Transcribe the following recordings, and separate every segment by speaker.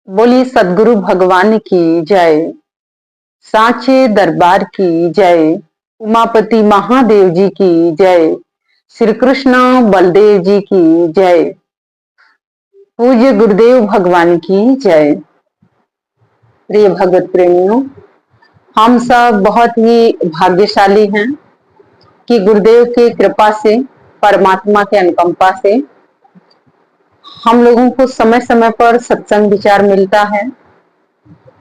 Speaker 1: बोली सदगुरु भगवान की जय। सांचे दरबार की जय। उमापति महादेव जी की जय। श्री कृष्ण बलदेव जी की जय। पूज्य गुरुदेव भगवान की जय। प्रिय भगवत प्रेमियों, हम सब बहुत ही भाग्यशाली हैं कि गुरुदेव की कृपा से, परमात्मा के अनुकंपा से हम लोगों को समय समय पर सत्संग विचार मिलता है,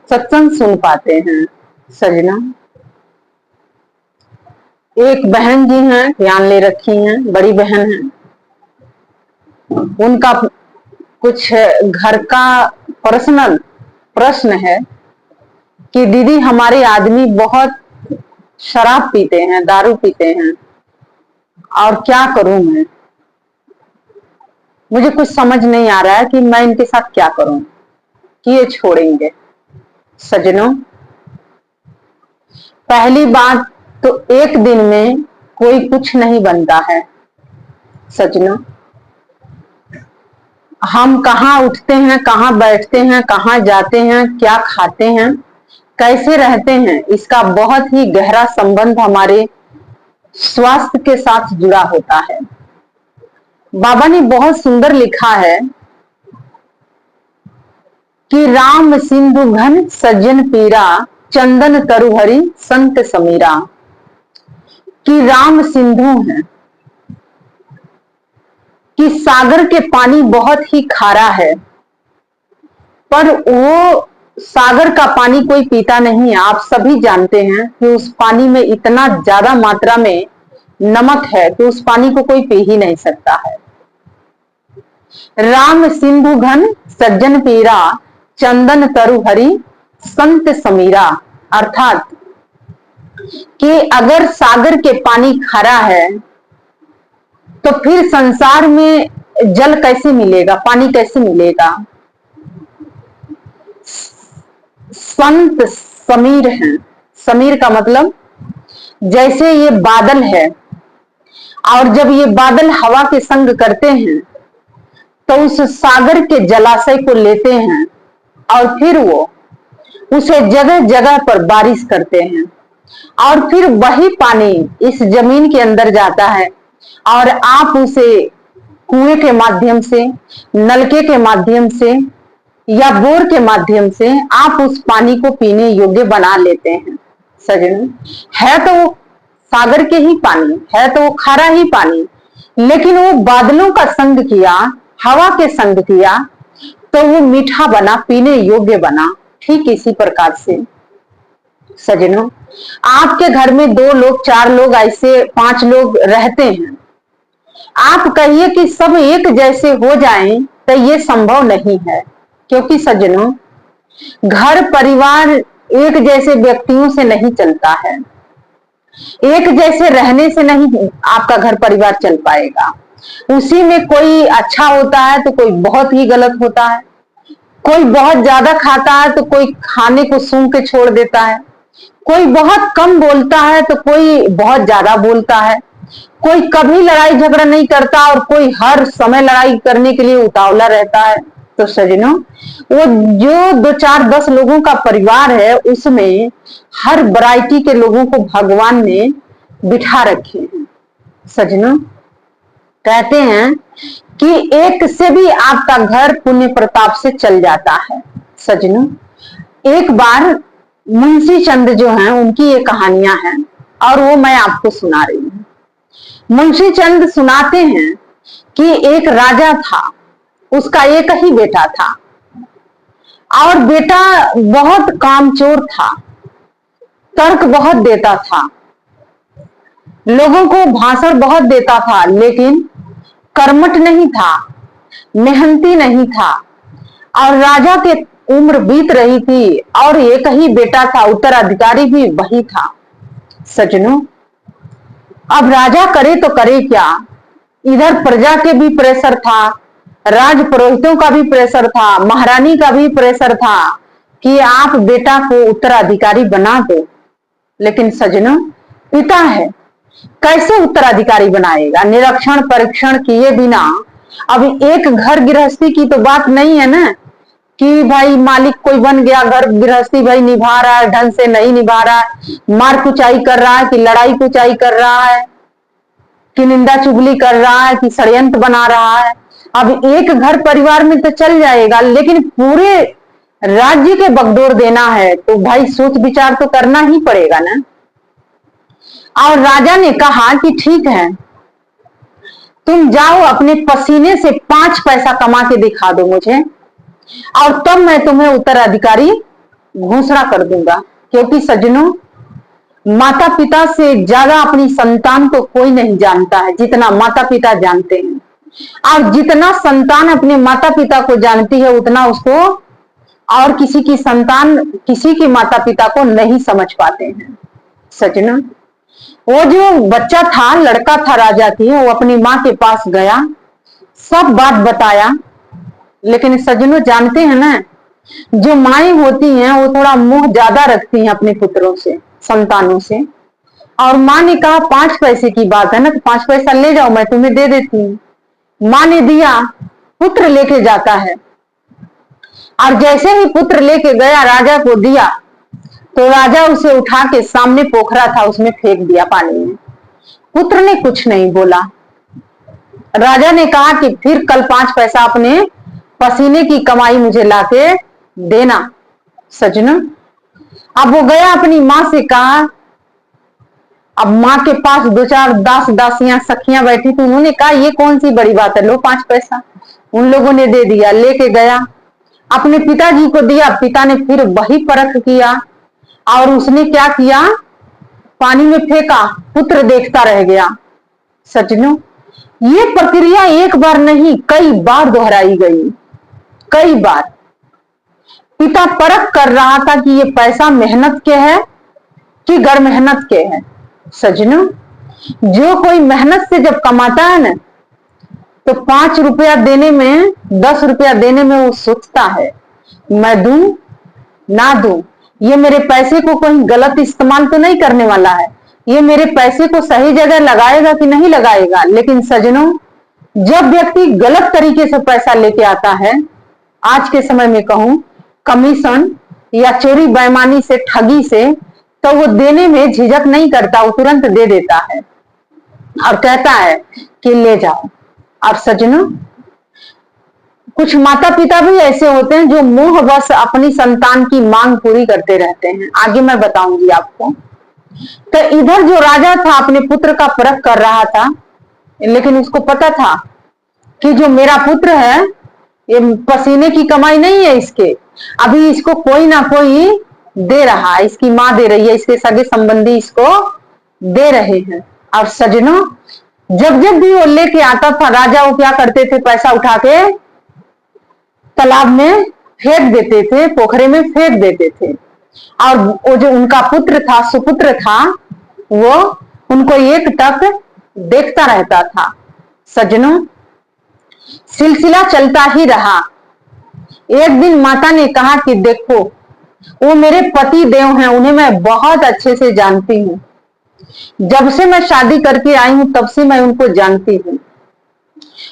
Speaker 1: सत्संग सुन पाते हैं। सजना, एक बहन जी हैं, ज्ञान ले रखी हैं, बड़ी बहन हैं। उनका कुछ घर का पर्सनल प्रश्न है कि दीदी हमारे आदमी बहुत शराब पीते हैं, दारू पीते हैं और क्या करूं मैं। मुझे कुछ समझ नहीं आ रहा है कि मैं इनके साथ क्या करूं कि ये छोड़ेंगे। सजनों, पहली बात तो एक दिन में कोई कुछ नहीं बनता है। सजनों, हम कहाँ उठते हैं, कहाँ बैठते हैं, कहाँ जाते हैं, क्या खाते हैं, कैसे रहते हैं, इसका बहुत ही गहरा संबंध हमारे स्वास्थ्य के साथ जुड़ा होता है। बाबा ने बहुत सुंदर लिखा है कि राम सिंधु घन सज्जन पीरा, चंदन तरुहरि संत समीरा। कि राम सिंधु है, कि सागर के पानी बहुत ही खारा है, पर वो सागर का पानी कोई पीता नहीं है। आप सभी जानते हैं कि उस पानी में इतना ज्यादा मात्रा में नमक है कि उस पानी को कोई पी ही नहीं सकता है। राम सिंधु घन सज्जन पीरा, चंदन तरुहरि संत समीरा। अर्थात कि अगर सागर के पानी खारा है तो फिर संसार में जल कैसे मिलेगा, पानी कैसे मिलेगा। संत समीर हैं। समीर का मतलब जैसे ये बादल है और जब ये बादल हवा के संग करते हैं तो उस सागर के जलाशय को लेते हैं और फिर वो उसे जगह जगह पर बारिश करते हैं और फिर वही पानी इस जमीन के अंदर जाता है और आप उसे कुएं के माध्यम से, नलके के माध्यम से या बोर के माध्यम से आप उस पानी को पीने योग्य बना लेते हैं। सजन, है तो वो सागर के ही पानी, है तो वो खारा ही पानी, लेकिन वो बादलों का संग किया, हवा के संग किया तो वो मीठा बना, पीने योग्य बना। ठीक इसी प्रकार से सजनों, आपके घर में 2 लोग, 4 लोग, ऐसे 5 लोग रहते हैं। आप कहिए कि सब एक जैसे हो जाएं तो ये संभव नहीं है, क्योंकि सज्जनों, घर परिवार एक जैसे व्यक्तियों से नहीं चलता है। एक जैसे रहने से नहीं आपका घर परिवार चल पाएगा। उसी में कोई अच्छा होता है तो कोई बहुत ही गलत होता है, कोई बहुत ज्यादा खाता है तो कोई खाने को सूंघ के छोड़ देता है, कोई बहुत कम बोलता है तो कोई बहुत ज्यादा बोलता है, कोई कभी लड़ाई झगड़ा नहीं करता और कोई हर समय लड़ाई करने के लिए उतावला रहता है। तो सजनों, वो जो 2, 4, 10 लोगों का परिवार है उसमें हर वैरायटी के लोगों को भगवान ने बिठा रखे हैं। सजनों, कहते हैं कि एक से भी आपका घर पुण्य प्रताप से चल जाता है। सजनों, एक बार मुंशी चंद जो हैं उनकी ये कहानियां हैं और वो मैं आपको सुना रही हूं। मुंशी चंद सुनाते हैं कि एक राजा था, उसका एक ही बेटा था और बेटा बहुत कामचोर था, तर्क बहुत देता था, लोगों को भाषण बहुत देता था, लेकिन कर्मठ नहीं था, मेहनती नहीं था। और राजा के उम्र बीत रही थी और एक ही बेटा था, उत्तराधिकारी भी वही था। सजनों, अब राजा करे तो करे क्या। इधर प्रजा के भी प्रेशर था, राज पुरोहितों का भी प्रेशर था, महारानी का भी प्रेशर था कि आप बेटा को उत्तराधिकारी बना दो। लेकिन सजनों, पिता है, कैसे उत्तराधिकारी बनाएगा। निरीक्षण परीक्षण किए बिना, अब एक घर गृहस्थी की तो बात नहीं है ना कि भाई मालिक कोई बन गया, घर गृहस्थी भाई निभा रहा है, ढंग से नहीं निभा रहा है, मार कुचाई कर रहा है कि लड़ाई कुचाई कर रहा है, कि निंदा चुगली कर रहा है, कि षड्यंत्र बना रहा है। अब एक घर परिवार में तो चल जाएगा, लेकिन पूरे राज्य के बगडोर देना है तो भाई सोच विचार तो करना ही पड़ेगा ना। और राजा ने कहा कि ठीक है, तुम जाओ अपने पसीने से 5 पैसा कमा के दिखा दो मुझे, और तब मैं तुम्हें उत्तराधिकारी घोषणा कर दूंगा। क्योंकि सज्जनों, माता पिता से ज्यादा अपनी संतान को कोई नहीं जानता है जितना माता पिता जानते हैं, और जितना संतान अपने माता पिता को जानती है उतना उसको और किसी की संतान किसी के माता पिता को नहीं समझ पाते हैं। सज्जनों, वो जो बच्चा था, लड़का था राजा की, वो अपनी माँ के पास गया, सब बात बताया। लेकिन सज्जनों जानते हैं ना, जो माएं होती हैं वो थोड़ा मुंह ज्यादा रखती हैं अपने पुत्रों से, संतानों से। और माँ ने कहा 5 पैसे की बात है ना, तो 5 पैसा ले जाओ, मैं तुम्हें दे देती हूँ। माँ ने दिया, पुत्र लेके जाता है, और जैसे ही पुत्र लेके गया राजा को दिया, तो राजा उसे उठा के सामने पोखरा था उसमें फेंक दिया पानी में। पुत्र ने कुछ नहीं बोला। राजा ने कहा कि फिर कल 5 पैसा अपने पसीने की कमाई मुझे लाके देना। सज्जनों, अब वो गया, अपनी माँ से कहा। अब माँ के पास 2-4 दास दासियां सखियां बैठी थी, उन्होंने कहा ये कौन सी बड़ी बात है, लो 5 पैसा। उन लोगों ने दे दिया, लेके गया, अपने पिताजी को दिया। पिता ने फिर वही परख किया, और उसने क्या किया, पानी में फेंका, पुत्र देखता रह गया। सज्जनों, ये प्रक्रिया एक बार नहीं कई बार दोहराई गई, कई बार। पिता परख कर रहा था कि ये पैसा मेहनत के है कि गैर मेहनत के है। सज्जनों, जो कोई मेहनत से जब कमाता है ना, तो 5 रुपया देने में, 10 रुपया देने में वो सोचता है मैं दूं ना दूं, ये मेरे पैसे को कोई गलत इस्तेमाल तो नहीं करने वाला है, ये मेरे पैसे को सही जगह लगाएगा कि नहीं लगाएगा। लेकिन सज्जनों, जब व्यक्ति गलत तरीके से पैसा लेके आता है, आज के समय में कहूं कमीशन या चोरी बेईमानी से, ठगी से, तो वो देने में झिझक नहीं करता, वो तुरंत दे देता है और कहता है कि ले जाओ। और सज्जनों, कुछ माता पिता भी ऐसे होते हैं जो मोह बस अपनी संतान की मांग पूरी करते रहते हैं। आगे मैं बताऊंगी आपको। तो इधर जो राजा था अपने पुत्र का परख कर रहा था, लेकिन उसको पता था कि जो मेरा पुत्र है ये पसीने की कमाई नहीं है इसके, अभी इसको कोई ना कोई दे रहा है, इसकी माँ दे रही है, इसके सगे संबंधी इसको दे रहे हैं। और सज्जनों, जब जब भी वो लेके आता था राजा, वो क्या करते थे, पैसा उठा के तालाब में फेंक देते थे, पोखरे में फेंक देते थे। और वो जो उनका पुत्र था, सुपुत्र था, वो उनको एक टक देखता रहता था। सज्जनों, सिलसिला चलता ही रहा। एक दिन माता ने कहा कि देखो, वो मेरे पति देव हैं, उन्हें मैं बहुत अच्छे से जानती हूँ, जब से मैं शादी करके आई हूं तब से मैं उनको जानती हूँ,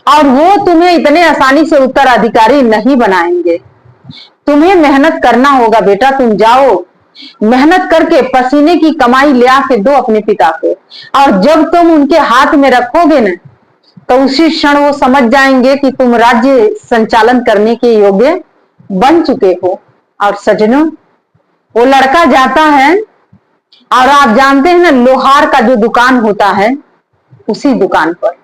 Speaker 1: और वो तुम्हें इतने आसानी से उत्तराधिकारी नहीं बनाएंगे। तुम्हें मेहनत करना होगा बेटा, तुम जाओ, मेहनत करके पसीने की कमाई ले आके दो अपने पिता को, और जब तुम उनके हाथ में रखोगे ना, तो उसी क्षण वो समझ जाएंगे कि तुम राज्य संचालन करने के योग्य बन चुके हो। और सज्जनों, वो लड़का जाता है, और आप जानते हैं ना, लोहार का जो दुकान होता है, उसी दुकान पर।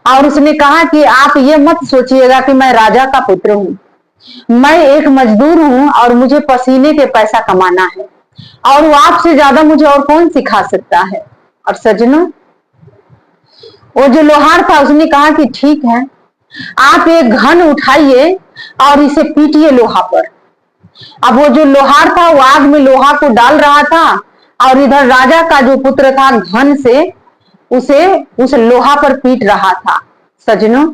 Speaker 1: और उसने कहा कि आप ये मत सोचिएगा कि मैं राजा का पुत्र हूं, मैं एक मजदूर हूं, और मुझे पसीने के पैसा कमाना है, और वो आपसे ज्यादा मुझे और कौन सिखा सकता है। और सज्जनों, वो जो लोहार था उसने कहा कि ठीक है, आप एक घन उठाइए और इसे पीटिए लोहा पर। अब वो जो लोहार था वो आग में लोहा को डाल रहा था, और इधर राजा का जो पुत्र था घन से उसे उस लोहा पर पीट रहा था। सज्जनों,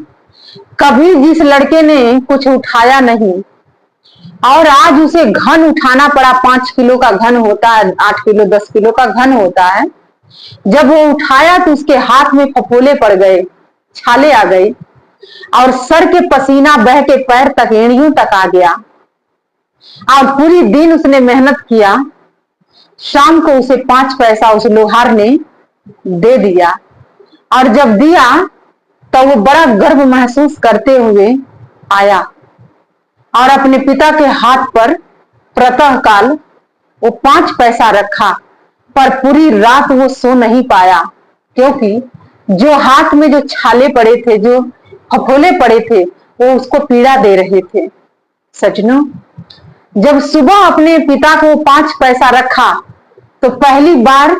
Speaker 1: कभी जिस लड़के ने कुछ उठाया नहीं, और आज उसे घन उठाना पड़ा, 5 किलो का घन होता है, 8 किलो 10 किलो का घन होता है, जब वो उठाया तो उसके हाथ में फफोले पड़ गए, छाले आ गए, और सर के पसीना बह के पैर तक, एड़ियों तक आ गया। और पूरी दिन उसने मेहनत किया। शाम को उसे 5 पैसा उस लोहार ने दे दिया, और जब दिया तो वो बड़ा गर्व महसूस करते हुए आया और अपने पिता के हाथ पर प्रातःकाल वो 5 पैसा रखा। पर पूरी रात वो सो नहीं पाया, क्योंकि जो हाथ में जो छाले पड़े थे, जो फफोले पड़े थे, वो उसको पीड़ा दे रहे थे। सजनों, जब सुबह अपने पिता को 5 पैसा रखा तो पहली बार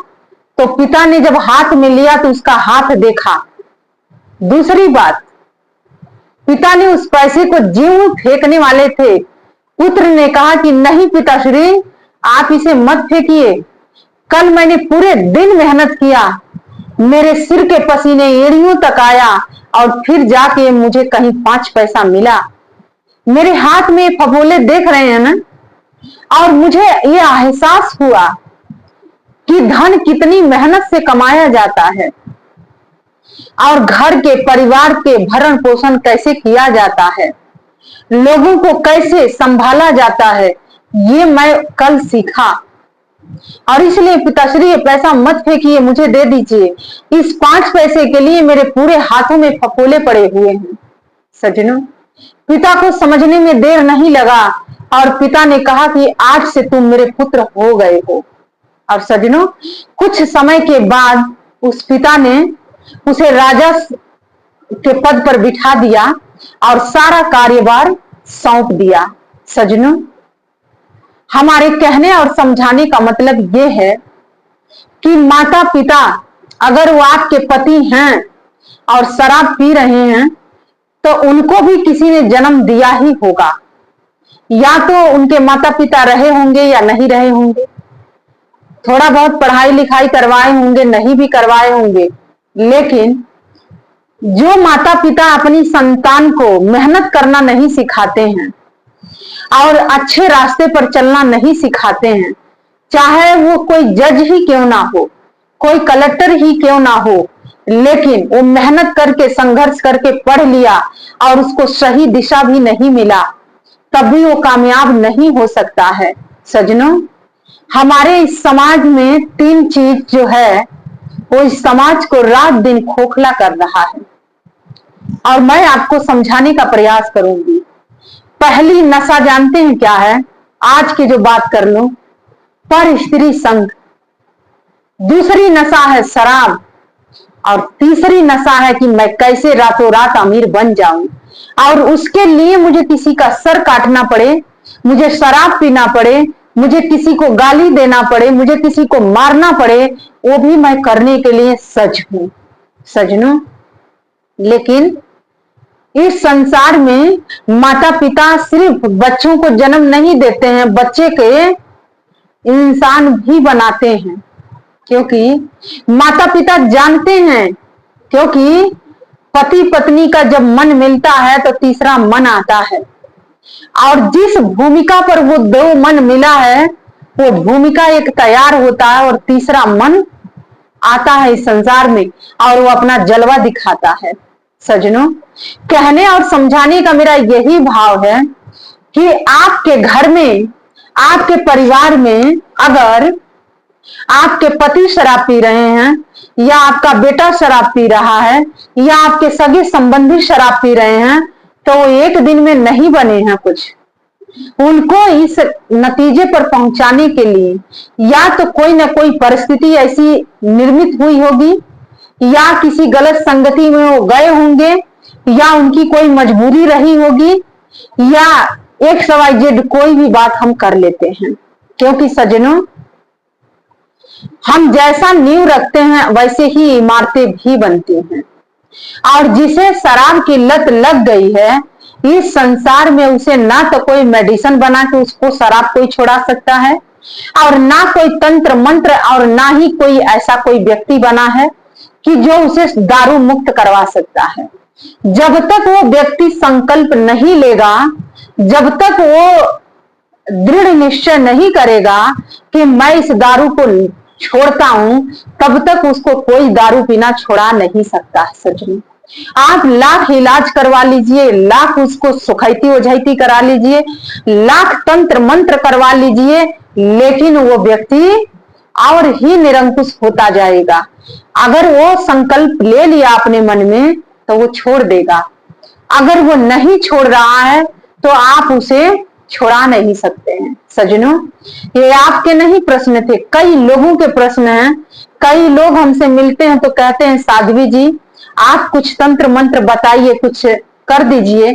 Speaker 1: तो पिता ने जब हाथ में लिया तो उसका हाथ देखा। दूसरी बात, पिता ने उस पैसे को ज्यों फेंकने वाले थे, पुत्र ने कहा कि नहीं पिताश्री, आप इसे मत फेंकिए। कल मैंने पूरे दिन मेहनत किया, मेरे सिर के पसीने एड़ियों तक आया, और फिर जाके मुझे कहीं 5 पैसा मिला। मेरे हाथ में फफोले देख रहे हैं ना, और मुझे ये एहसास हुआ कि धन कितनी मेहनत से कमाया जाता है और घर के परिवार के भरण पोषण कैसे किया जाता है, लोगों को कैसे संभाला जाता है, ये मैं कल सीखा। और इसलिए पिताश्री, ये पैसा मत फेंकिए, मुझे दे दीजिए। इस 5 पैसे के लिए मेरे पूरे हाथों में फफोले पड़े हुए हैं। सजनों, पिता को समझने में देर नहीं लगा और पिता ने कहा कि आज से तुम मेरे पुत्र हो गए हो। और सजनों, कुछ समय के बाद उस पिता ने उसे राजा के पद पर बिठा दिया और सारा कार्यभार सौंप दिया। सजनों, हमारे कहने और समझाने का मतलब यह है कि माता पिता अगर वो आपके पति हैं और शराब पी रहे हैं तो उनको भी किसी ने जन्म दिया ही होगा। या तो उनके माता पिता रहे होंगे या नहीं रहे होंगे, थोड़ा बहुत पढ़ाई लिखाई करवाए होंगे, नहीं भी करवाए होंगे, लेकिन जो माता पिता अपनी संतान को मेहनत करना नहीं सिखाते हैं और अच्छे रास्ते पर चलना नहीं सिखाते हैं, चाहे वो कोई जज ही क्यों ना हो, कोई कलेक्टर ही क्यों ना हो, लेकिन वो मेहनत करके संघर्ष करके पढ़ लिया और उसको सही दिशा भी नहीं मिला, तब भी वो कामयाब नहीं हो सकता है। सजनों, हमारे इस समाज में 3 चीज जो है वो इस समाज को रात दिन खोखला कर रहा है, और मैं आपको समझाने का प्रयास करूंगी। पहली नशा जानते हैं क्या है? आज की जो बात कर लो, पर स्त्री संग। दूसरी नशा है शराब, और तीसरी नशा है कि मैं कैसे रातों रात अमीर बन जाऊं और उसके लिए मुझे किसी का सर काटना पड़े, मुझे शराब पीना पड़े, मुझे किसी को गाली देना पड़े, मुझे किसी को मारना पड़े, वो भी मैं करने के लिए सज हूं। सजनों, लेकिन इस संसार में माता पिता सिर्फ बच्चों को जन्म नहीं देते हैं, बच्चे के इंसान भी बनाते हैं। क्योंकि माता पिता जानते हैं, क्योंकि पति पत्नी का जब मन मिलता है तो तीसरा मन आता है, और जिस भूमिका पर वो 2 मन मिला है वो भूमिका एक तैयार होता है और तीसरा मन आता है इस संसार में और वो अपना जलवा दिखाता है। सजनों, कहने और समझाने का मेरा यही भाव है कि आपके घर में, आपके परिवार में अगर आपके पति शराब पी रहे हैं, या आपका बेटा शराब पी रहा है, या आपके सगे संबंधी शराब पी रहे हैं, तो वो एक दिन में नहीं बने हैं कुछ। उनको इस नतीजे पर पहुंचाने के लिए या तो कोई ना कोई परिस्थिति ऐसी निर्मित हुई होगी, या किसी गलत संगति में वो गए होंगे, या उनकी कोई मजबूरी रही होगी, या XYZ कोई भी बात हम कर लेते हैं। क्योंकि सजनों, हम जैसा नींव रखते हैं वैसे ही इमारतें भी बनती हैं, और जिसे शराब की लत लग गई है इस संसार में, उसे ना तो कोई मेडिसिन बना के उसको शराब कोई छुड़ा सकता है, और ना कोई तंत्र मंत्र, और ना ही कोई ऐसा कोई व्यक्ति बना है कि जो उसे दारू मुक्त करवा सकता है। जब तक वो व्यक्ति संकल्प नहीं लेगा, जब तक वो दृढ़ निश्चय नहीं करेगा कि मैं इस दारू को छोड़ता हूं, तब तक उसको कोई दारू पीना छोड़ा नहीं सकता है। सच में आप लाख इलाज करवा लीजिए, लाख उसको सुखैती ओझैती करा लीजिए, लाख तंत्र मंत्र करवा लीजिए, लेकिन वो व्यक्ति और ही निरंकुश होता जाएगा। अगर वो संकल्प ले लिया अपने मन में तो वो छोड़ देगा। अगर वो नहीं छोड़ रहा है तो आप उसे छुड़ा नहीं सकते हैं। सज्जनों, ये आपके नहीं प्रश्न थे, कई लोगों के प्रश्न हैं। कई लोग हमसे मिलते हैं तो कहते हैं साध्वी जी आप कुछ तंत्र मंत्र बताइए, कुछ कर दीजिए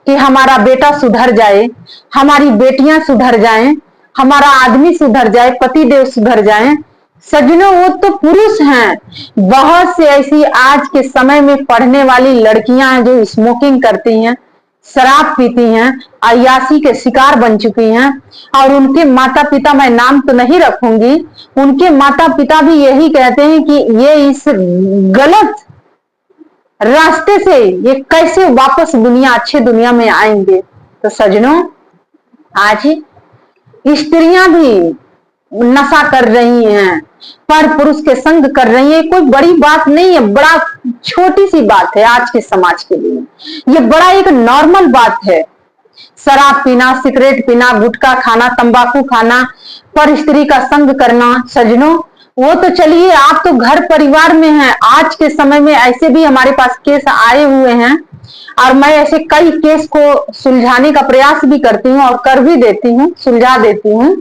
Speaker 1: कि हमारा बेटा सुधर जाए, हमारी बेटियां सुधर जाएं, हमारा आदमी सुधर जाए, पति देव सुधर जाएं। सज्जनों, वो तो पुरुष हैं। बहुत से ऐसी आज के समय में पढ़ने वाली लड़कियां हैं जो स्मोकिंग करती हैं, शराब पीती हैं, अय्याशी के शिकार बन चुकी हैं, और उनके माता पिता, मैं नाम तो नहीं रखूंगी, उनके माता पिता भी यही कहते हैं कि ये इस गलत रास्ते से ये कैसे वापस दुनिया, अच्छे दुनिया में आएंगे। तो सज्जनों, आज स्त्रियां भी नशा कर रही हैं, पर पुरुष के संग कर रही है, कोई बड़ी बात नहीं है, बड़ा छोटी सी बात है आज के समाज के लिए। ये बड़ा एक नॉर्मल बात है। शराब पीना, सिगरेट पीना, गुटखा खाना, तंबाकू खाना, पर स्त्री का संग करना। सज्जनों, वो तो चलिए आप तो घर परिवार में हैं। आज के समय में ऐसे भी हमारे पास केस आए हुए हैं और मैं ऐसे कई केस को सुलझाने का प्रयास भी करती हूँ और कर भी देती हूँ, सुलझा देती हूँ।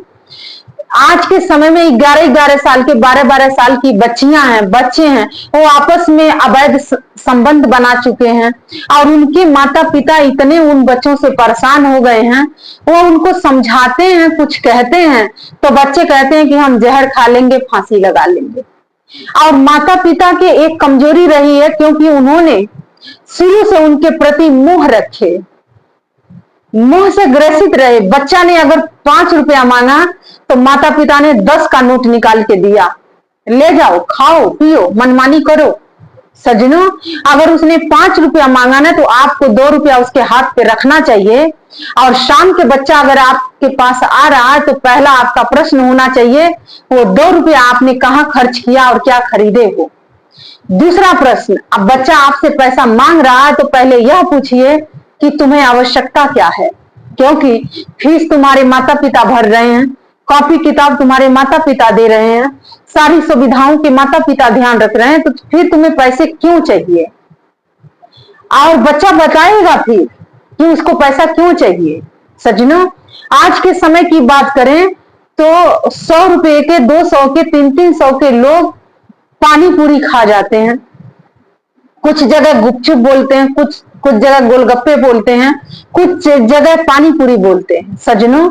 Speaker 1: आज के समय में 11-11 साल के, 12-12 साल की बच्चियां हैं, बच्चे हैं, वो आपस में अवैध संबंध बना चुके हैं और उनके माता पिता इतने उन बच्चों से परेशान हो गए हैं। वो उनको समझाते हैं, कुछ कहते हैं तो बच्चे कहते हैं कि हम जहर खा लेंगे, फांसी लगा लेंगे। और माता पिता के एक कमजोरी रही है, क्योंकि उन्होंने शुरू से उनके प्रति मोह रखे, मुंह से ग्रसित रहे। बच्चा ने अगर 5 रुपया मांगा तो माता पिता ने 10 का नोट निकाल के दिया, ले जाओ, खाओ पियो, मनमानी करो। सज्जनों, अगर उसने 5 रुपया मांगा ना तो आपको 2 रुपया उसके हाथ पे रखना चाहिए। और शाम के बच्चा अगर आपके पास आ रहा है तो पहला आपका प्रश्न होना चाहिए वो 2 रुपया आपने कहां खर्च किया और क्या खरीदे हो। दूसरा प्रश्न, अब बच्चा आपसे पैसा मांग रहा है तो पहले यह पूछिए कि तुम्हें आवश्यकता क्या है, क्योंकि फीस तुम्हारे माता पिता भर रहे हैं, कॉपी किताब तुम्हारे माता पिता दे रहे हैं, सारी सुविधाओं के माता पिता ध्यान रख रहे हैं, तो फिर तुम्हें पैसे क्यों चाहिए। और बच्चा बताएगा फिर कि उसको पैसा क्यों चाहिए। सज्जनों, आज के समय की बात करें तो 100 रुपए के, 200 के, 300 के लोग पानी पूरी खा जाते हैं। कुछ जगह गुपचुप बोलते हैं, कुछ जगह गोलगप्पे बोलते हैं, कुछ जगह पानी पूरी बोलते हैं। सज्जनों,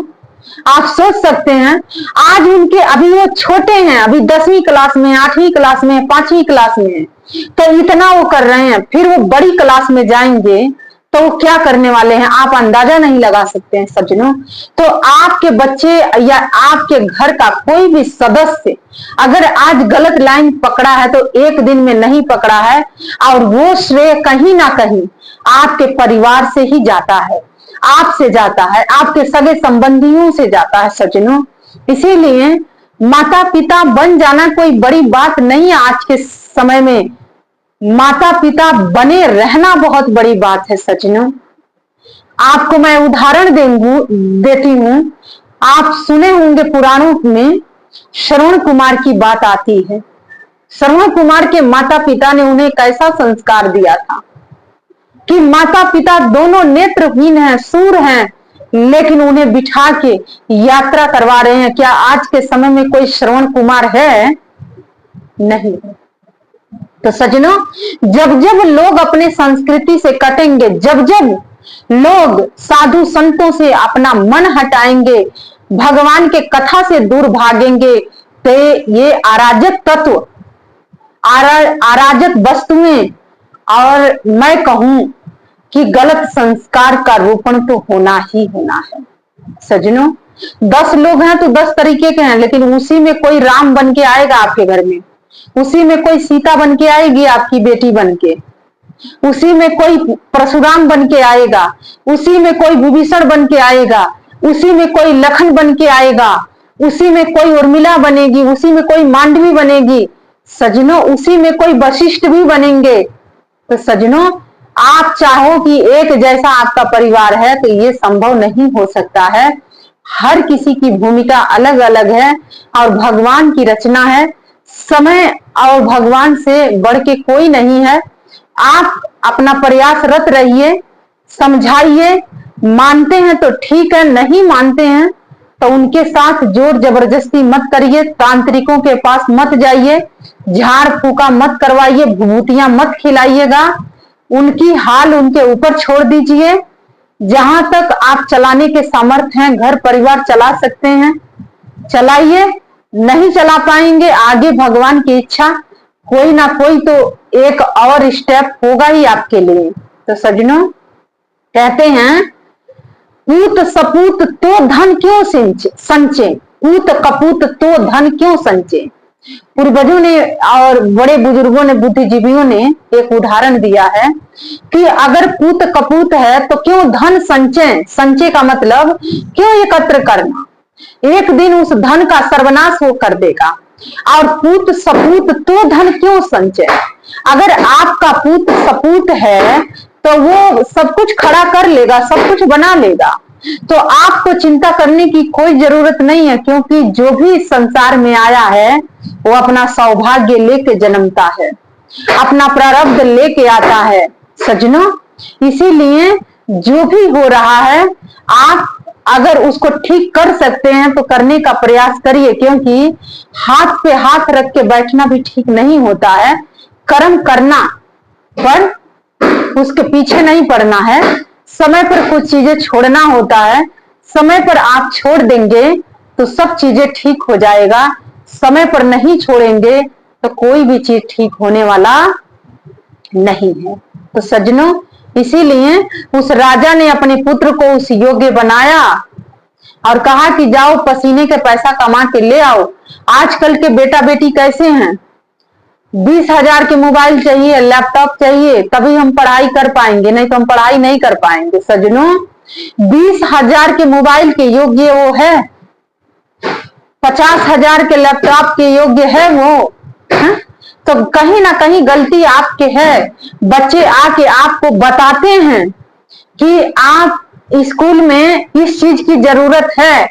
Speaker 1: आप सोच सकते हैं आज उनके, अभी वो छोटे हैं, अभी 10वीं क्लास में, 8वीं क्लास में, 5वीं क्लास में, तो इतना वो कर रहे हैं। फिर वो बड़ी क्लास में जाएंगे तो वो क्या करने वाले हैं आप अंदाजा नहीं लगा सकते हैं। सज्जनों, तो आपके बच्चे या आपके घर का कोई भी सदस्य अगर आज गलत लाइन पकड़ा है तो एक दिन में नहीं पकड़ा है, और वो श्रेय कहीं ना कहीं आपके परिवार से ही जाता है, आपसे जाता है, आपके सगे संबंधियों से जाता है। सज्जनों, इसीलिए माता पिता बन जाना कोई बड़ी बात नहीं है। आज के समय में माता पिता बने रहना बहुत बड़ी बात है। सज्जनों, आपको मैं उदाहरण देती हूं। आप सुने होंगे पुराणों में श्रवण कुमार की बात आती है। श्रवण कुमार के माता पिता ने उन्हें कैसा संस्कार दिया था कि माता पिता दोनों नेत्रहीन हैं, सूर हैं, लेकिन उन्हें बिठा के यात्रा करवा रहे हैं। क्या आज के समय में कोई श्रवण कुमार है? नहीं। तो सज्जनों, जब जब लोग अपने संस्कृति से कटेंगे, जब जब लोग साधु संतों से अपना मन हटाएंगे, भगवान के कथा से दूर भागेंगे, तो ये अराजक तत्व, अराजक वस्तुएं, और मैं कहूं कि गलत संस्कार का रोपण तो होना ही होना है। सज्जनों, 10 लोग हैं तो 10 तरीके के हैं, लेकिन उसी में कोई राम बन के आएगा आपके घर में, उसी में कोई सीता बन के आएगी आपकी बेटी बन के, उसी में कोई परशुराम बन के आएगा, उसी में कोई विभीषण बन के आएगा, उसी में कोई लखन बन के आएगा, उसी में कोई उर्मिला बनेगी, उसी में कोई मांडवी बनेगी। सज्जनों, उसी में कोई वशिष्ठ भी बनेंगे। तो सज्जनों, आप चाहो कि एक जैसा आपका परिवार है तो ये संभव नहीं हो सकता है। हर किसी की भूमिका अलग अलग है और भगवान की रचना है। समय और भगवान से बढ़ के कोई नहीं है। आप अपना प्रयासरत रहिए, समझाइए, मानते हैं तो ठीक है, नहीं मानते हैं तो उनके साथ जोर जबरदस्ती मत करिए, तांत्रिकों के पास मत जाइए, झाड़ फूका मत करवाइए, विभूतियां मत खिलाइएगा। उनकी हाल उनके ऊपर छोड़ दीजिए। जहां तक आप चलाने के सामर्थ्य हैं, घर परिवार चला सकते हैं, चलाइए। नहीं चला पाएंगे, आगे भगवान की इच्छा, कोई ना कोई तो एक और स्टेप होगा ही आपके लिए। तो सज्जनों, कहते हैं पूत सपूत तो धन क्यों संचे, पूत कपूत तो धन क्यों संचे। पूर्वजों ने और बड़े बुजुर्गों ने, बुद्धिजीवियों ने एक उदाहरण दिया है कि अगर पूत कपूत है तो क्यों धन संचय। संचय का मतलब क्यों एकत्र करना, एक दिन उस धन का सर्वनाश वो कर देगा। और पूत सपूत तो धन क्यों संचय, अगर आपका पूत सपूत है तो वो सब कुछ खड़ा कर लेगा, सब कुछ बना लेगा। तो आपको चिंता करने की कोई जरूरत नहीं है, क्योंकि जो भी संसार में आया है वो अपना सौभाग्य लेके जन्मता है, अपना प्रारब्ध लेके आता है सज्जनों। इसीलिए जो भी हो रहा है, आप अगर उसको ठीक कर सकते हैं तो करने का प्रयास करिए, क्योंकि हाथ पे हाथ रख के बैठना भी ठीक नहीं होता है। कर्म करना, पर उसके पीछे नहीं पड़ना है। समय पर कुछ चीजें छोड़ना होता है, समय पर आप छोड़ देंगे तो सब चीजें ठीक हो जाएगा। समय पर नहीं छोड़ेंगे तो कोई भी चीज ठीक होने वाला नहीं है। तो सज्जनों, इसीलिए उस राजा ने अपने पुत्र को उस योग्य बनाया और कहा कि जाओ पसीने के पैसा कमा के ले आओ। आजकल के बेटा बेटी कैसे हैं, 20,000 के मोबाइल चाहिए, लैपटॉप चाहिए, तभी हम पढ़ाई कर पाएंगे, नहीं तो हम पढ़ाई नहीं कर पाएंगे। सज्जनों, 20,000 के मोबाइल के योग्य वो है, 50,000 के लैपटॉप के योग्य है वो है? तो कहीं ना कहीं गलती आपके है। बच्चे आके आपको बताते हैं कि आप स्कूल में इस चीज की जरूरत है,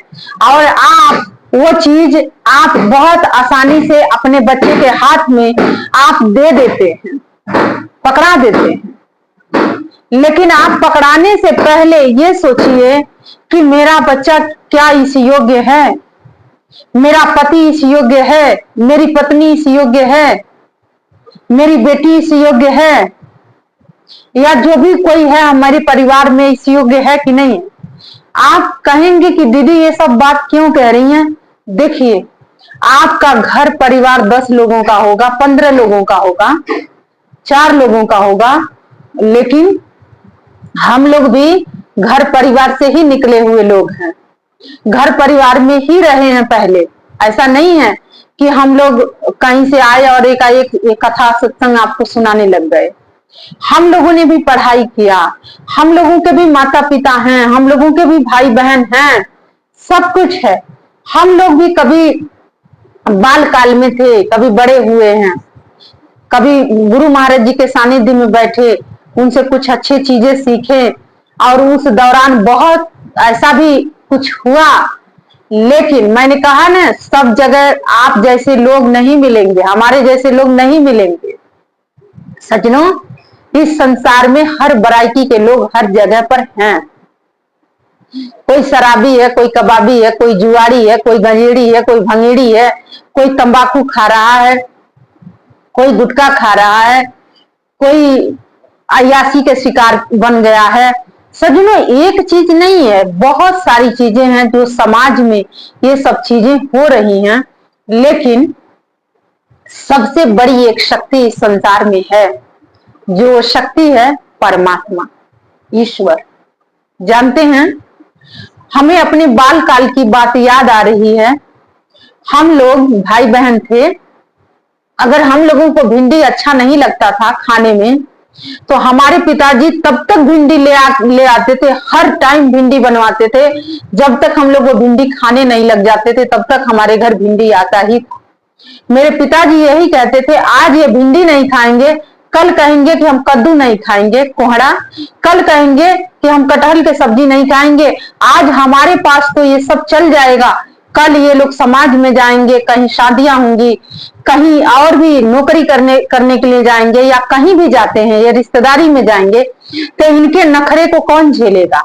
Speaker 1: और आप वो चीज आप बहुत आसानी से अपने बच्चे के हाथ में आप दे देते हैं, पकड़ा देते हैं। लेकिन आप पकड़ाने से पहले ये सोचिए कि मेरा बच्चा क्या इस योग्य है, मेरा पति इस योग्य है, मेरी पत्नी इस योग्य है, मेरी बेटी इस योग्य है, या जो भी कोई है हमारे परिवार में इस योग्य है कि नहीं। आप कहेंगे कि दीदी ये सब बात क्यों कह रही हैं। देखिए, आपका घर परिवार 10 लोगों का होगा, 15 लोगों का होगा, 4 लोगों का होगा, लेकिन हम लोग भी घर परिवार से ही निकले हुए लोग हैं, घर परिवार में ही रहे हैं पहले। ऐसा नहीं है कि हम लोग कहीं से आए और एक कथा सत्संग आपको सुनाने लग गए। हम लोगों ने भी पढ़ाई किया, हम लोगों के भी माता पिता हैं, हम लोगों के भी भाई बहन हैं, सब कुछ है। हम लोग भी कभी बाल काल में थे, कभी बड़े हुए हैं, कभी गुरु महाराज जी के सानिध्य में बैठे, उनसे कुछ अच्छी चीजें सीखे, और उस दौरान बहुत ऐसा भी कुछ हुआ। लेकिन मैंने कहा ना, सब जगह आप जैसे लोग नहीं मिलेंगे, हमारे जैसे लोग नहीं मिलेंगे। सज्जनों, इस संसार में हर वैरायटी के लोग हर जगह पर हैं। कोई शराबी है, कोई कबाबी है, कोई जुआरी है, कोई गंजेड़ी है, कोई भंगेड़ी है, कोई तंबाकू खा रहा है, कोई गुटखा खा रहा है, कोई अय्याशी के शिकार बन गया है। सज्जनों, एक चीज नहीं है, बहुत सारी चीजें हैं जो समाज में ये सब चीजें हो रही हैं। लेकिन सबसे बड़ी एक शक्ति इस संसार में है, जो शक्ति है परमात्मा, ईश्वर। जानते हैं, हमें अपने बाल काल की बात याद आ रही है। हम लोग भाई बहन थे, अगर हम लोगों को भिंडी अच्छा नहीं लगता था खाने में, तो हमारे पिताजी तब तक भिंडी ले आते थे, हर टाइम भिंडी बनवाते थे, जब तक हम लोग वो भिंडी खाने नहीं लग जाते थे, तब तक हमारे घर भिंडी आता ही था। मेरे पिताजी यही कहते थे, आज ये भिंडी नहीं खाएंगे कल कहेंगे कि हम कद्दू नहीं खाएंगे, कोहड़ा, कल कहेंगे कि हम कटहल की सब्जी नहीं खाएंगे। आज हमारे पास तो ये सब चल जाएगा, कल ये लोग समाज में जाएंगे, कहीं शादियां होंगी, कहीं और भी नौकरी करने के लिए जाएंगे, या कहीं भी जाते हैं, ये रिश्तेदारी में जाएंगे, तो इनके नखरे को कौन झेलेगा।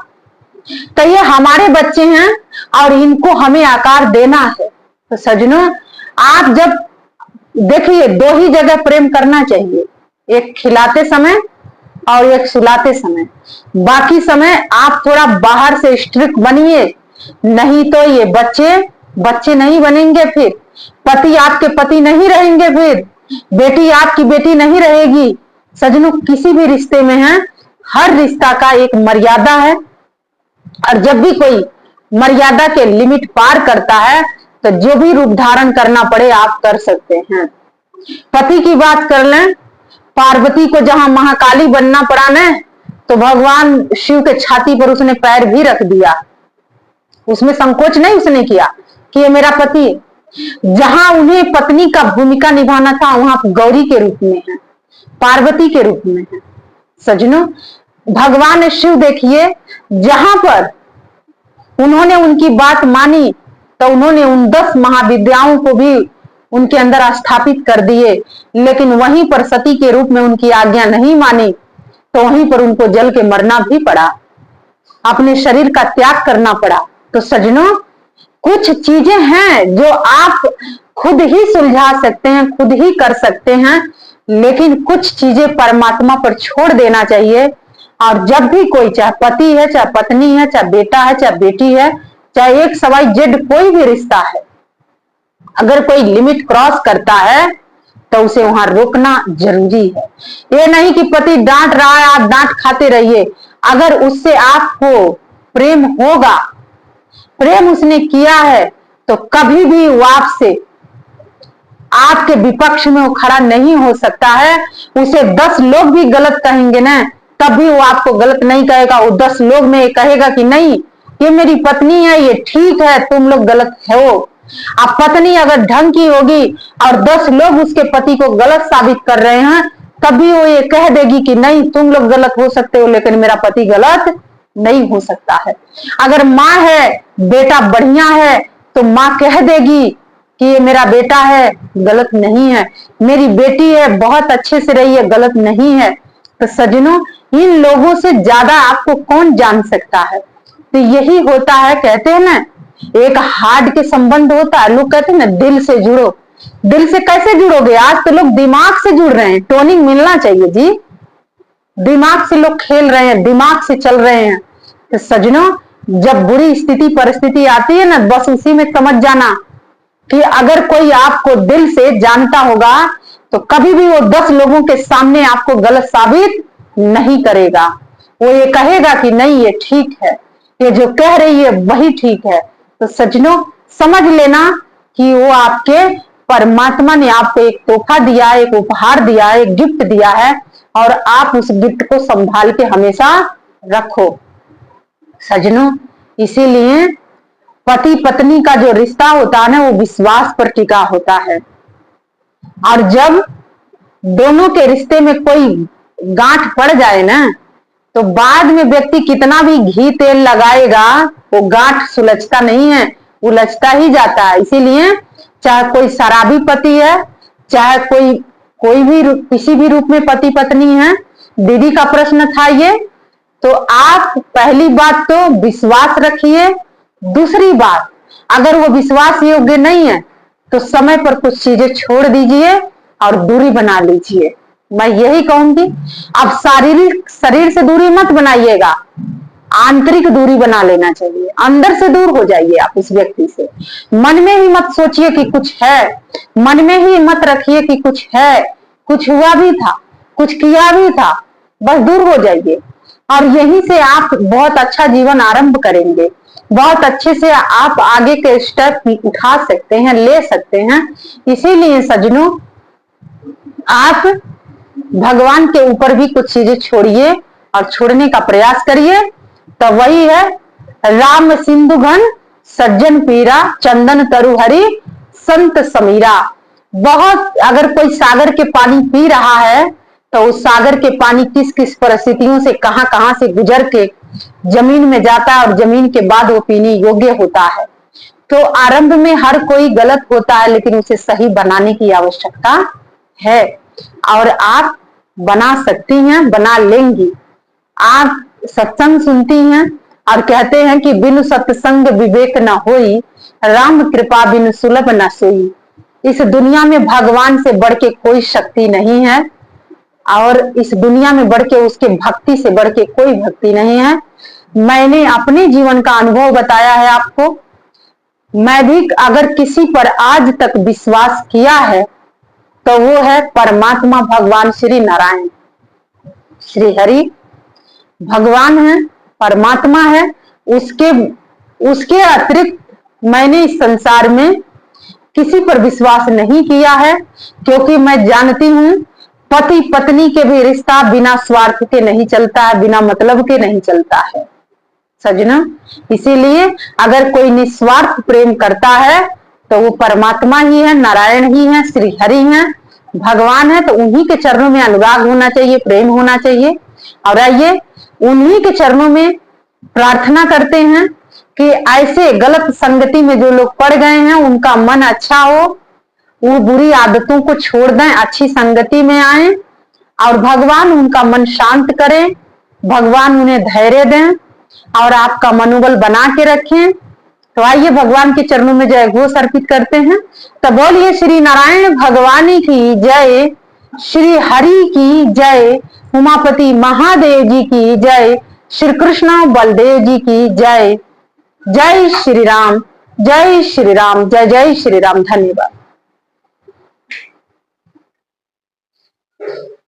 Speaker 1: तो ये हमारे बच्चे हैं और इनको हमें आकार देना है। तो सजनों, आप जब देखिए, दो ही जगह प्रेम करना चाहिए, एक खिलाते समय और एक सुलाते समय। बाकी समय आप थोड़ा बाहर से स्ट्रिक्ट बनिए, नहीं तो ये बच्चे नहीं बनेंगे, फिर पति आपके पति नहीं रहेंगे, फिर बेटी आपकी बेटी नहीं रहेगी। सजनों, किसी भी रिश्ते में है, हर रिश्ता का एक मर्यादा है, और जब भी कोई मर्यादा के लिमिट पार करता है तो जो भी रूप धारण करना पड़े आप कर सकते हैं। पति की बात कर लें, पार्वती को जहां महाकाली बनना पड़ा ना, तो भगवान शिव के छाती पर उसने पैर भी रख दिया, उसमें संकोच नहीं उसने किया कि ये मेरा पति है। जहां उन्हें पत्नी का भूमिका निभाना था, वहां गौरी के रूप में है, पार्वती के रूप में है। सजनों, भगवान शिव देखिए, जहां पर उन्होंने उनकी बात मानी तो उन्होंने उन 10 महाविद्याओं को भी उनके अंदर स्थापित कर दिए, लेकिन वहीं पर सती के रूप में उनकी आज्ञा नहीं मानी तो वहीं पर उनको जल के मरना भी पड़ा, अपने शरीर का त्याग करना पड़ा। तो सजनों, कुछ चीजें हैं जो आप खुद ही सुलझा सकते हैं, खुद ही कर सकते हैं, लेकिन कुछ चीजें परमात्मा पर छोड़ देना चाहिए। और जब भी कोई, चाहे पति है, चाहे पत्नी है, चाहे बेटा है, चाहे बेटी है, चाहे XYZ कोई भी रिश्ता है, अगर कोई लिमिट क्रॉस करता है तो उसे वहां रोकना जरूरी है। ये नहीं कि पति डांट रहा है आप डांट खाते रहिए। अगर उससे आपको प्रेम होगा, प्रेम उसने किया है, तो कभी भी वो आपके विपक्ष में वो खड़ा नहीं हो सकता है। उसे 10 लोग भी गलत कहेंगे ना, तब भी वो आपको गलत नहीं कहेगा। वो 10 लोग में ये कहेगा कि नहीं, ये मेरी पत्नी है, ये ठीक है, तुम लोग गलत हो। अब पत्नी अगर ढंग की होगी और 10 लोग उसके पति को गलत साबित कर रहे हैं, तभी वो ये कह देगी कि नहीं, तुम लोग गलत हो सकते हो, लेकिन मेरा पति गलत नहीं हो सकता है। अगर माँ है, बेटा बढ़िया है, तो माँ कह देगी कि ये मेरा बेटा है, गलत नहीं है, मेरी बेटी है, बहुत अच्छे से रही है, गलत नहीं है। तो सजनों, इन लोगों से ज्यादा आपको कौन जान सकता है। तो यही होता है, कहते हैं ना, एक हार्ट के संबंध होता है। लोग कहते हैं ना, दिल से जुड़ो। दिल से कैसे जुड़ोगे? आज तो लोग दिमाग से जुड़ रहे हैं, टोनिंग मिलना चाहिए जी। दिमाग से लोग खेल रहे हैं, दिमाग से चल रहे हैं। तो सजनों, जब बुरी स्थिति परिस्थिति आती है ना, बस उसी में समझ जाना कि अगर कोई आपको दिल से जानता होगा तो कभी भी वो 10 लोगों के सामने आपको गलत साबित नहीं करेगा। वो ये कहेगा कि नहीं, ये ठीक है, ये जो कह रही है वही ठीक है। तो सजनों, समझ लेना कि वो आपके परमात्मा ने आपको एक तोहफा दिया, एक उपहार दिया, एक गिफ्ट दिया है, और आप उस गिफ्ट को संभाल के हमेशा रखो। सजनों, इसीलिए पति पत्नी का जो रिश्ता होता है ना, वो विश्वास पर टिका होता है। और जब दोनों के रिश्ते में कोई गांठ पड़ जाए ना, तो बाद में व्यक्ति कितना भी घी तेल लगाएगा, वो गांठ सुलझता नहीं है, उलझता ही जाता है। इसीलिए चाहे कोई शराबी पति है, चाहे कोई भी किसी भी रूप में पति पत्नी है, दीदी का प्रश्न था ये, तो आप पहली बात तो विश्वास रखिए। दूसरी बात, अगर वो विश्वास योग्य नहीं है तो समय पर कुछ चीजें छोड़ दीजिए और दूरी बना लीजिए। मैं यही कहूंगी। अब शारीरिक शरीर से दूरी मत बनाइएगा, आंतरिक दूरी बना लेना चाहिए। अंदर से दूर हो जाइए आप उस व्यक्ति से। मन में ही मत सोचिए कि कुछ है, मन में ही मत रखिए कि कुछ है, कुछ हुआ भी था, कुछ किया भी था, बस दूर हो जाइए। और यहीं से आप बहुत अच्छा जीवन आरंभ करेंगे, बहुत अच्छे से आप आगे के स्टेप उठा सकते हैं, ले सकते हैं। इसीलिए सजनों, आप भगवान के ऊपर भी कुछ चीजें छोड़िए और छोड़ने का प्रयास करिए। तो वही है, राम सिंधु घन सज्जन पीरा, चंदन तरु हरि संत समीरा। बहुत, अगर कोई सागर के पानी पी रहा है तो उस सागर के पानी किस किस परिस्थितियों से कहां कहां से गुजर के जमीन में जाता है और जमीन के बाद वो पीने योग्य होता है। तो आरंभ में हर कोई गलत होता है, लेकिन उसे सही बनाने की आवश्यकता है और आप बना सकती हैं, बना लेंगी। आप सत्संग सुनती हैं और कहते हैं कि बिनु सत्संग विवेक न होई, राम कृपा बिनु सुलभ न सोई। इस दुनिया में भगवान से बढ़ के कोई शक्ति नहीं है और इस दुनिया में बढ़ के उसके भक्ति से बढ़ के कोई भक्ति नहीं है। मैंने अपने जीवन का अनुभव बताया है आपको। मैं भी अगर किसी पर आज तक विश्वास किया है तो वो है परमात्मा भगवान श्री नारायण, श्री हरि भगवान है, परमात्मा है। उसके उसके अतिरिक्त मैंने इस संसार में किसी पर विश्वास नहीं किया है, क्योंकि मैं जानती हूं पति पत्नी के भी रिश्ता बिना स्वार्थ के नहीं चलता है, बिना मतलब के नहीं चलता है सजना। इसीलिए अगर कोई निस्वार्थ प्रेम करता है तो वो परमात्मा ही है, नारायण ही है, श्री हरि है, भगवान है। तो उन्हीं के चरणों में अनुराग होना चाहिए, प्रेम होना चाहिए। और आइए उन्हीं के चरणों में प्रार्थना करते हैं कि ऐसे गलत संगति में जो लोग पड़ गए हैं उनका मन अच्छा हो, वो बुरी आदतों को छोड़ दें, अच्छी संगति में आए और भगवान उनका मन शांत करें, भगवान उन्हें धैर्य दें और आपका मनोबल बना के रखें। तो आइए भगवान के चरणों में जय घोष अर्पित करते हैं। तो बोलिए श्री नारायण भगवान की जय, श्री हरि की जय, उमापति महादेव जी की जय, श्री कृष्ण बलदेव जी की जय। जय श्री राम, जय श्री राम, जय जय श्री राम। धन्यवाद।